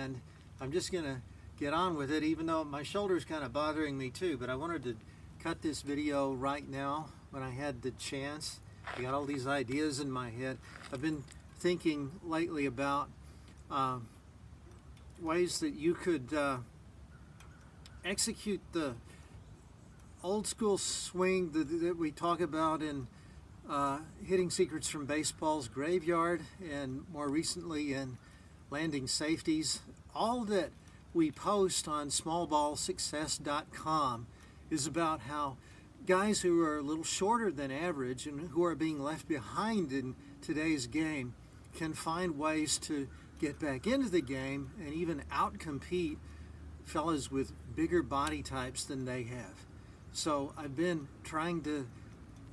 and I'm just gonna get on with it, even though my shoulder's kind of bothering me too. But I wanted to cut this video right now when I had the chance. I got all these ideas in my head. I've been thinking lately about ways that you could execute the old school swing that we talk about in Hitting Secrets from Baseball's Graveyard, and more recently in Landing Safeties. All that we post on smallballsuccess.com is about how guys who are a little shorter than average and who are being left behind in today's game can find ways to get back into the game and even outcompete fellas with bigger body types than they have. So I've been trying to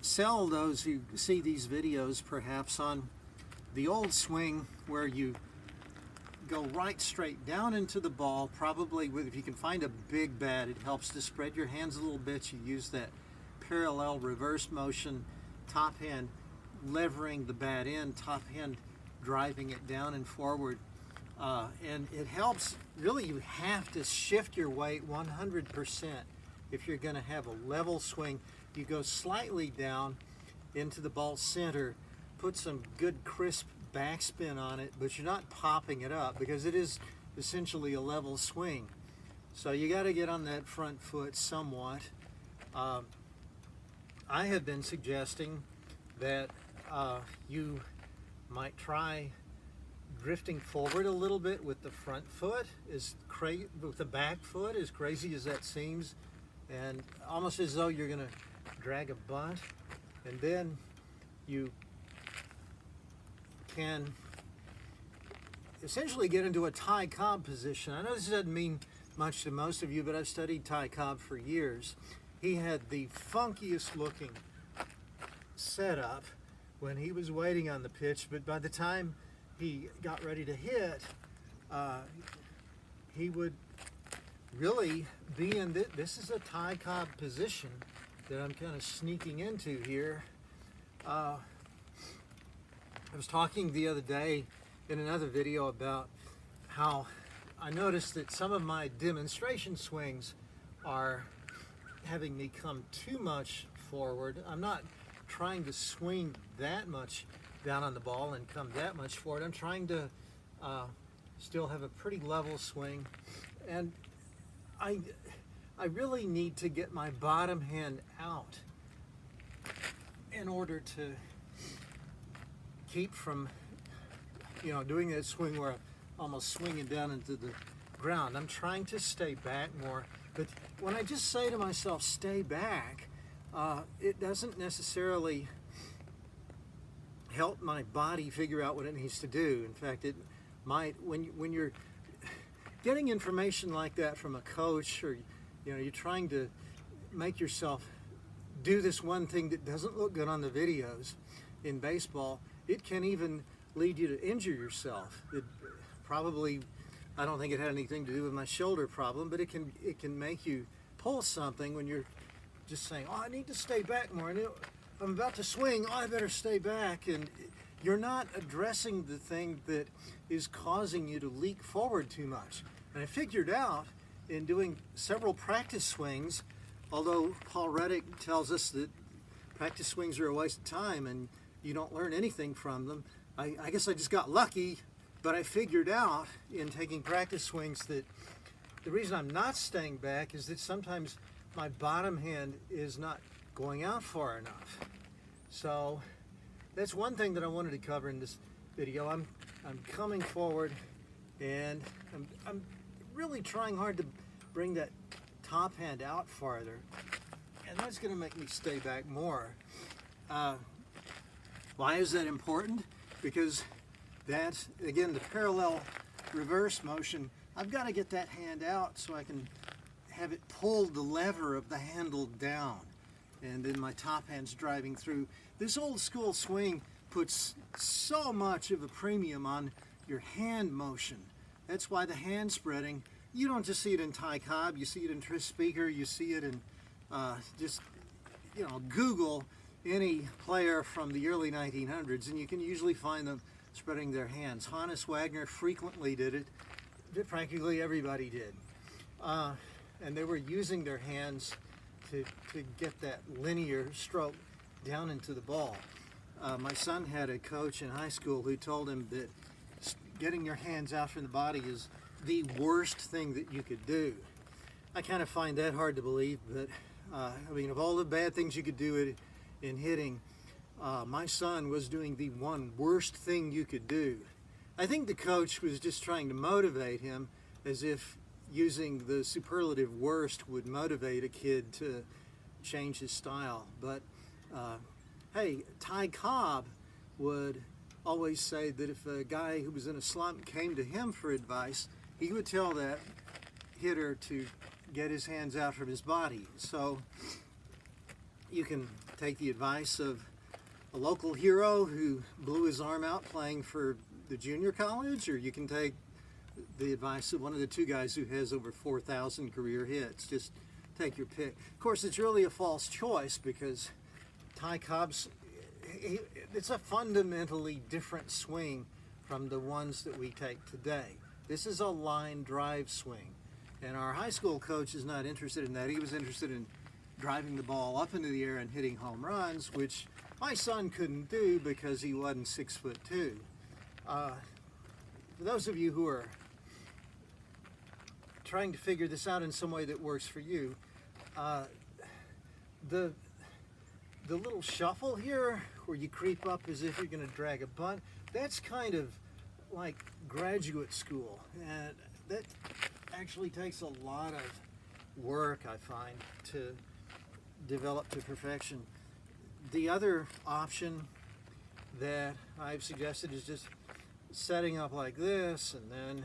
sell those who see these videos perhaps on the old swing, where you go right straight down into the ball, probably with, if you can find a big bat, it helps to spread your hands a little bit. You use that parallel reverse motion, top hand levering the bat in, top hand driving it down and forward. And it helps, really you have to shift your weight 100% if you're going to have a level swing. You go slightly down into the ball center, put some good crisp backspin on it, but you're not popping it up because it is essentially a level swing. So you got to get on that front foot somewhat. I have been suggesting that you might try drifting forward a little bit with the front foot, with the back foot, as crazy as that seems, and almost as though you're going to drag a bunt, and then you can essentially get into a Ty Cobb position. I know this doesn't mean much to most of you, but I've studied Ty Cobb for years. He had the funkiest looking setup when he was waiting on the pitch, but by the time he got ready to hit, he would really be in this is a Ty Cobb position that I'm kind of sneaking into here. I was talking the other day in another video about how I noticed that some of my demonstration swings are having me come too much forward. I'm not trying to swing that much down on the ball and come that much forward. I'm trying to still have a pretty level swing, and I really need to get my bottom hand out in order to keep from, doing that swing where I'm almost swinging down into the ground. I'm trying to stay back more, but when I just say to myself, stay back, it doesn't necessarily help my body figure out what it needs to do. In fact, it might, when you're getting information like that from a coach, or you're trying to make yourself do this one thing that doesn't look good on the videos in baseball, it can even lead you to injure yourself. It probably, I don't think it had anything to do with my shoulder problem, but it can make you pull something when you're just saying, oh, I need to stay back more. I'm about to swing, oh, I better stay back. And you're not addressing the thing that is causing you to leak forward too much. And I figured out in doing several practice swings, although Paul Reddick tells us that practice swings are a waste of time and you don't learn anything from them, I guess I just got lucky, but I figured out in taking practice swings that the reason I'm not staying back is that sometimes my bottom hand is not going out far enough. So that's one thing that I wanted to cover in this video. I'm coming forward, and I'm really trying hard to bring that top hand out farther, and that's going to make me stay back more. Why is that important? Because that's, again, the parallel reverse motion. I've got to get that hand out so I can have it pull the lever of the handle down, and then my top hand's driving through. This old school swing puts so much of a premium on your hand motion. That's why the hand spreading, you don't just see it in Ty Cobb, you see it in Tris Speaker, you see it in Google any player from the early 1900s, and you can usually find them spreading their hands. Hannes Wagner frequently did it. practically everybody did. And they were using their hands to get that linear stroke down into the ball. My son had a coach in high school who told him that getting your hands out from the body is the worst thing that you could do. I kind of find that hard to believe, but I mean, of all the bad things you could do in hitting, my son was doing the one worst thing you could do. I think the coach was just trying to motivate him, as if using the superlative worst would motivate a kid to change his style. But hey, Ty Cobb would always say that if a guy who was in a slump came to him for advice, he would tell that hitter to get his hands out from his body. So you can take the advice of a local hero who blew his arm out playing for the junior college, or you can take the advice of one of the two guys who has over 4,000 career hits. Just take your pick. Of course, it's really a false choice, because Ty Cobb's, it's a fundamentally different swing from the ones that we take today. This is a line drive swing, and our high school coach is not interested in that. He was interested in driving the ball up into the air and hitting home runs, which my son couldn't do because he wasn't 6'2". For those of you who are trying to figure this out in some way that works for you, the little shuffle here, where you creep up as if you're going to drag a bunt, that's kind of like graduate school, and that actually takes a lot of work, I find, to develop to perfection. The other option that I've suggested is just setting up like this, and then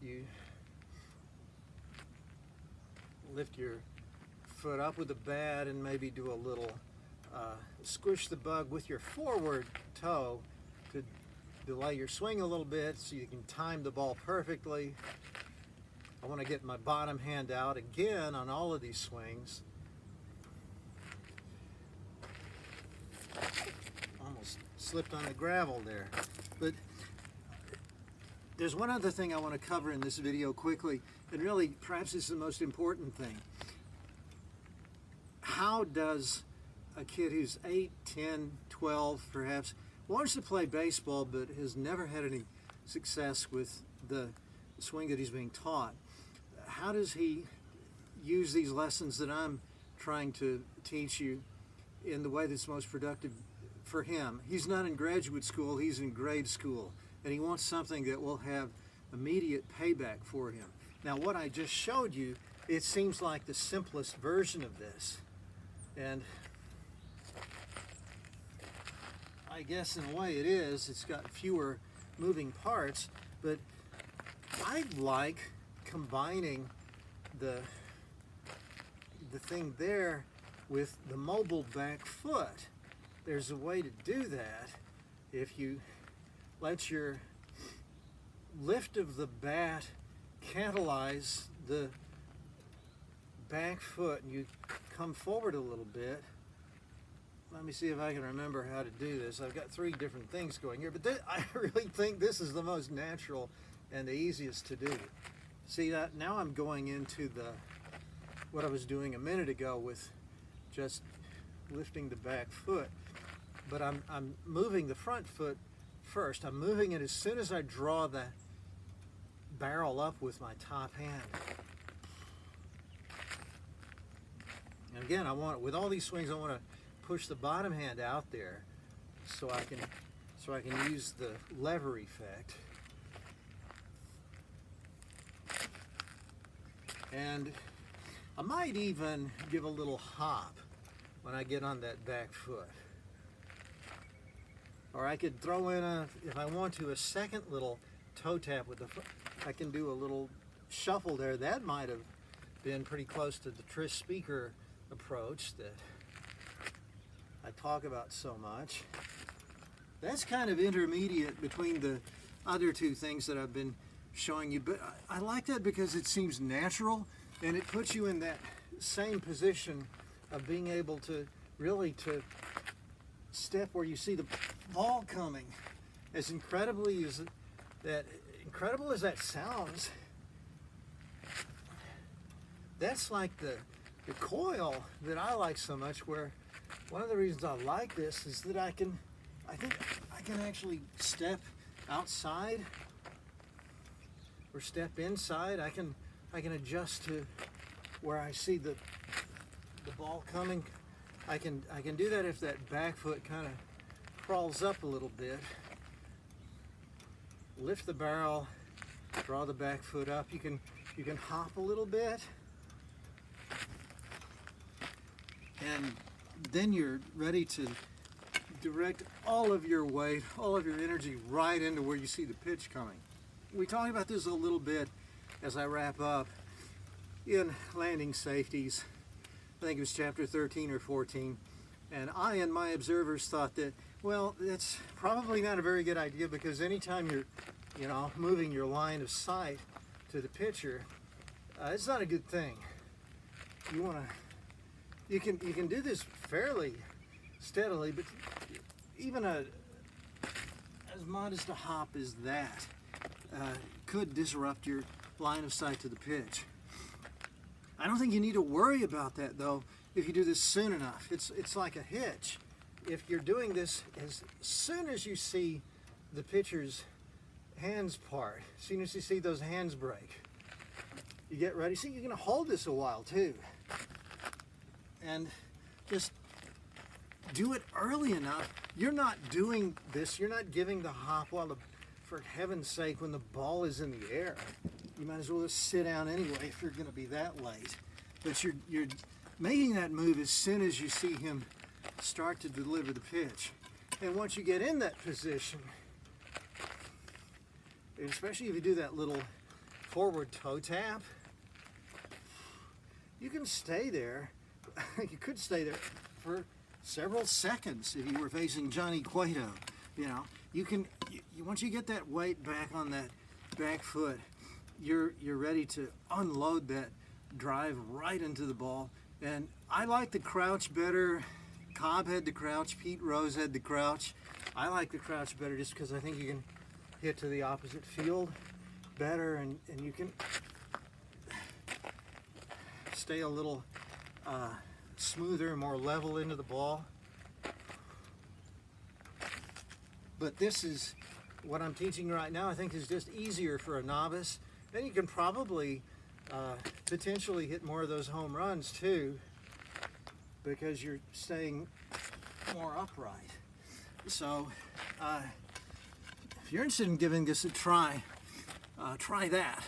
you lift your foot up with the bat and maybe do a little squish the bug with your forward toe to delay your swing a little bit so you can time the ball perfectly. I want to get my bottom hand out again on all of these swings. Almost slipped on the gravel there. But there's one other thing I want to cover in this video quickly, and really perhaps it's the most important thing. How does a kid who's 8, 10, 12 perhaps, wants to play baseball but has never had any success with the swing that he's being taught, how does he use these lessons that I'm trying to teach you in the way that's most productive for him? He's not in graduate school, he's in grade school, and he wants something that will have immediate payback for him. Now, what I just showed you, it seems like the simplest version of this, and I guess in a way it is. It's got fewer moving parts, but I like combining the thing there with the mobile back foot. There's a way to do that if you let your lift of the bat catalyze the back foot, and you come forward a little bit. Let me see if I can remember how to do this. I've got 3 different things going here, but I really think this is the most natural and the easiest to do. See that? Now I'm going into what I was doing a minute ago with just lifting the back foot, but I'm moving the front foot first. I'm moving it as soon as I draw the barrel up with my top hand. And again, with all these swings, I want to push the bottom hand out there so I can use the lever effect. And I might even give a little hop when I get on that back foot. Or I could throw in, if I want to, a second little toe tap with the foot. I can do a little shuffle there. That might have been pretty close to the Trish Speaker approach that I talk about so much. That's kind of intermediate between the other 2 things that I've been showing you, but I like that because it seems natural, and it puts you in that same position of being able to really to step where you see the ball coming. As incredibly as incredible as that sounds, that's like the coil that I like so much, where one of the reasons I like this is that I think I can actually step outside or step inside. I can adjust to where I see the ball coming. I can do that if that back foot kind of crawls up a little bit. Lift the barrel, draw the back foot up. You can hop a little bit, and then you're ready to direct all of your weight, all of your energy right into where you see the pitch coming. We talked about this a little bit as I wrap up in landing safeties. I think it was chapter 13 or 14, and I and my observers thought that, well, that's probably not a very good idea, because anytime you're, moving your line of sight to the pitcher, it's not a good thing. You can do this fairly steadily, but even as modest a hop as that could disrupt your line of sight to the pitch. I don't think you need to worry about that, though, if you do this soon enough. It's like a hitch. If you're doing this as soon as you see the pitcher's hands part, as soon as you see those hands break, you get ready. See, you're going to hold this a while, too. And just do it early enough. You're not doing this, you're not giving the hop for heaven's sake, when the ball is in the air. You might as well just sit down anyway if you're going to be that late. But you're making that move as soon as you see him start to deliver the pitch. And once you get in that position, especially if you do that little forward toe tap, you can stay there. You could stay there for several seconds if you were facing Johnny Cueto. Once you get that weight back on that back foot, you're ready to unload that drive right into the ball. And I like the crouch better. Cobb had the crouch, Pete Rose had the crouch. I like the crouch better just because I think you can hit to the opposite field better, and you can stay a little smoother, more level into the ball. But this is what I'm teaching right now. I think is just easier for a novice. Then you can probably potentially hit more of those home runs too, because you're staying more upright. So if you're interested in giving this a try, try that.